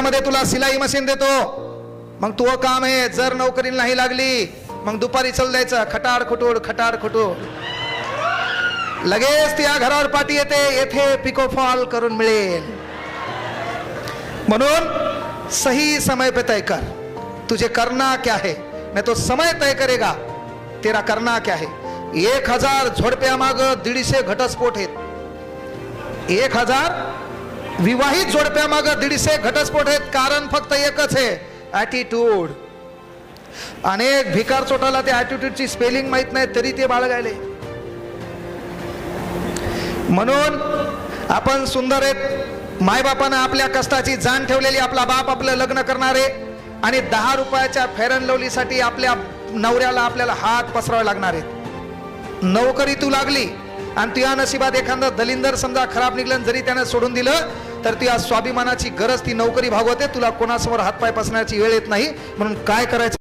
मध्ये तुला सिलाई मशीन देतो, मग तुझं काम आहे. जर नोकरी नाही लागली मग दुपारी चल द्यायचं, खटाड खुटूड खटाड खुटूड. लगेच त्या घरावर पाठी येते, येथे पिको फॉल करून मिळेल. म्हणून सही समय पे तय कर, तुझे करना क्या है. मैं तो समय तय करेगा, तेरा करना क्या है. 1000 झोडप्या माग 150 घटस्फोट आहेत. 1000 विवाहित जोडप्या माग 150 घटस्फोट आहेत. कारण फक्त एकच आहे, ॲटिट्यूड. अनेक भिकार चोटाला त्या ॲटिट्यूडची स्पेलिंग माहित नाही तरी ते बाळगायले. म्हणून आपण सुंदर आहेत. मायबापानं आपल्या कष्टाची जाण ठेवलेली, आपला बाप आपलं लग्न करणारे आणि 10 रुपयाच्या फेअर अँड लवलीसाठी आपल्या नवऱ्याला आपल्याला हात पसरावे लागणार आहेत. नोकरी तू लागली आणि तुझ्या नशिबात एखादा दलिंदर समजा खराब निघलं, जरी त्यानं सोडून दिलं तर तुझ्या स्वाभिमानाची गरज ती नोकरी भागवते. तुला कोणासमोर हातपाय पसरण्याची वेळ येत नाही. म्हणून काय करायचं